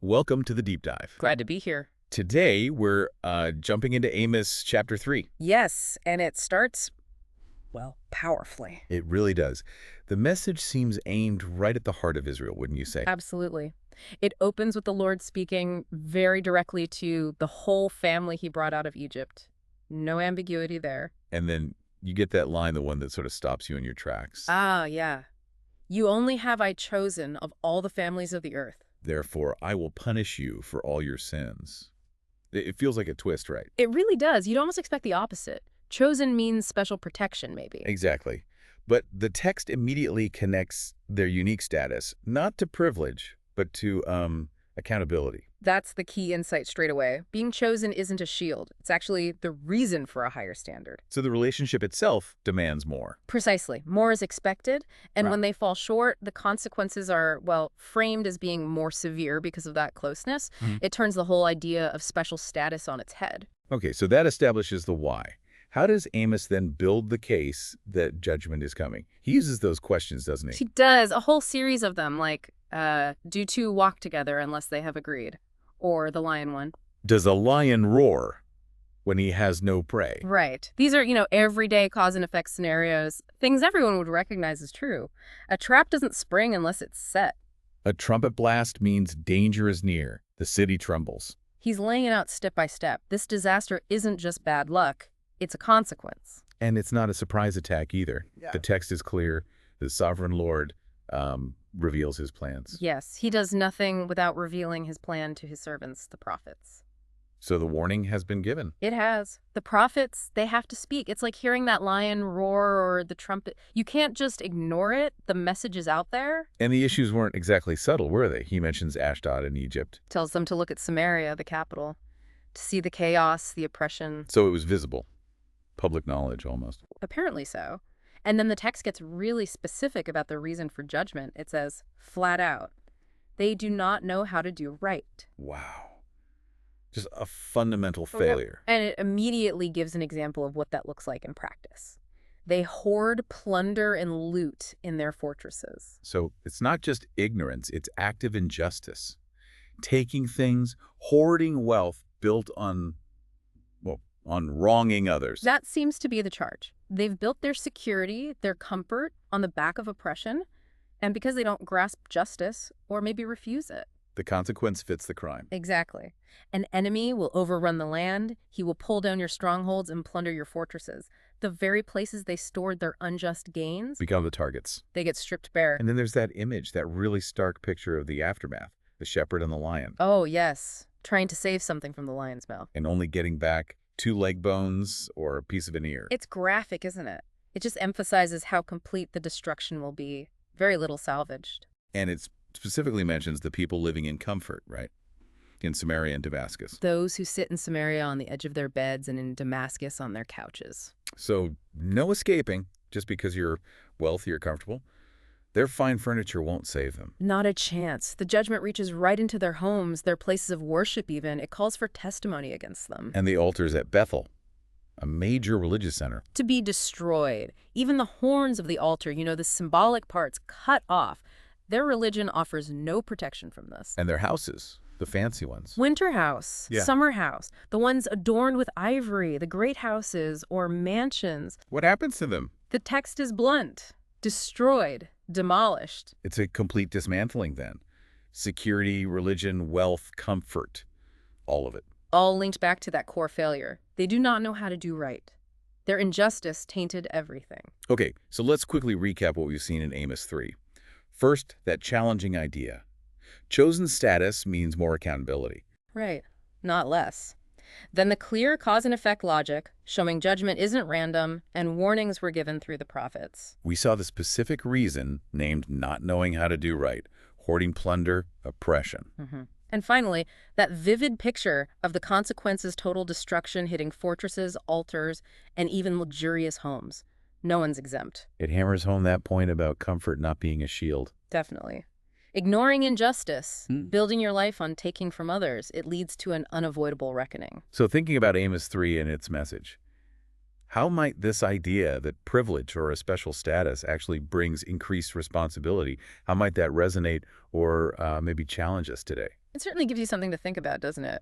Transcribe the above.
Welcome to the Deep Dive. Glad to be here. Today, we're jumping into Amos chapter 3. Yes, and it starts, well, powerfully. It really does. The message seems aimed right at the heart of Israel, wouldn't you say? Absolutely. It opens with the Lord speaking very directly to the whole family he brought out of Egypt. No ambiguity there. And then you get that line, the one that sort of stops you in your tracks. Ah, yeah. You only have I chosen of all the families of the earth. Therefore, I will punish you for all your sins. It feels like a twist, right? It really does. You'd almost expect the opposite. Chosen means special protection, maybe. Exactly. But the text immediately connects their unique status, not to privilege, but to accountability. That's the key insight straight away. Being chosen isn't a shield. It's actually the reason for a higher standard. So the relationship itself demands more. Precisely. More is expected, and Right. when they fall short, the consequences are, well, framed as being more severe because of that closeness. Mhm. It turns the whole idea of special status on its head. Okay, so that establishes the why. How does Amos then build the case that judgment is coming? He uses those questions, doesn't he? She does a whole series of them, like, do two walk together unless they have agreed? Or the lion one. Does a lion roar when he has no prey? Right. These are, everyday cause and effect scenarios, things everyone would recognize as true. A trap doesn't spring unless it's set. A trumpet blast means danger is near. The city trembles. He's laying it out step by step. This disaster isn't just bad luck. It's a consequence. And it's not a surprise attack either. Yeah. The text is clear. The sovereign Lord reveals his plans. Yes, he does nothing without revealing his plan to his servants, the prophets. So the warning has been given. It has. The prophets, they have to speak. It's like hearing that lion roar or the trumpet. You can't just ignore it. The message is out there. And the issues weren't exactly subtle, were they? He mentions Ashdod in Egypt. Tells them to look at Samaria, the capital, to see the chaos, the oppression. So it was visible. Public knowledge, almost. Apparently so. And then the text gets really specific about the reason for judgment. It says, flat out, they do not know how to do right. Wow. Just a fundamental failure. And it immediately gives an example of what that looks like in practice. They hoard, plunder, and loot in their fortresses. So it's not just ignorance, it's active injustice. Taking things, hoarding wealth built on wronging others. That seems to be the charge. They've built their security, their comfort on the back of oppression, and because they don't grasp justice or maybe refuse it. The consequence fits the crime. Exactly. An enemy will overrun the land. He will pull down your strongholds and plunder your fortresses. The very places they stored their unjust gains, Become the targets. they get stripped bare. And then there's that image, that really stark picture of the aftermath, the shepherd and the lion, Oh, yes. Trying to save something from the lion's mouth. and only getting back 2 leg bones or a piece of an ear. It's graphic, isn't it? It just emphasizes how complete the destruction will be. Very little salvaged. And it specifically mentions the people living in comfort, right? In Samaria and Damascus. Those who sit in Samaria on the edge of their beds and in Damascus on their couches. So no escaping just because you're wealthy or comfortable. Their fine furniture won't save them. Not a chance. The judgment reaches right into their homes, their places of worship even. It calls for testimony against them. And the altars at Bethel, a major religious center. To be destroyed. Even the horns of the altar, the symbolic parts, cut off. Their religion offers no protection from this. And their houses, the fancy ones. Winter house, Yeah. summer house, the ones adorned with ivory, the great houses or mansions. What happens to them? The text is blunt. Destroyed. Demolished. It's a complete dismantling then. Security, religion, wealth, comfort, all of it. All linked back to that core failure. They do not know how to do right. Their injustice tainted everything. Okay, so let's quickly recap what we've seen in Amos 3. First, that challenging idea. Chosen status means more accountability. Right. Not less. Then the clear cause and effect logic, showing judgment isn't random, and warnings were given through the prophets. We saw the specific reason named not knowing how to do right, hoarding plunder, oppression. And finally, that vivid picture of the consequences total destruction hitting fortresses, altars, and even luxurious homes. No one's exempt. It hammers home that point about comfort not being a shield. Definitely. Ignoring injustice, building your life on taking from others, it leads to an unavoidable reckoning. So thinking about Amos 3 and its message, how might this idea that privilege or a special status actually brings increased responsibility, how might that resonate or maybe challenge us today? It certainly gives you something to think about, doesn't it?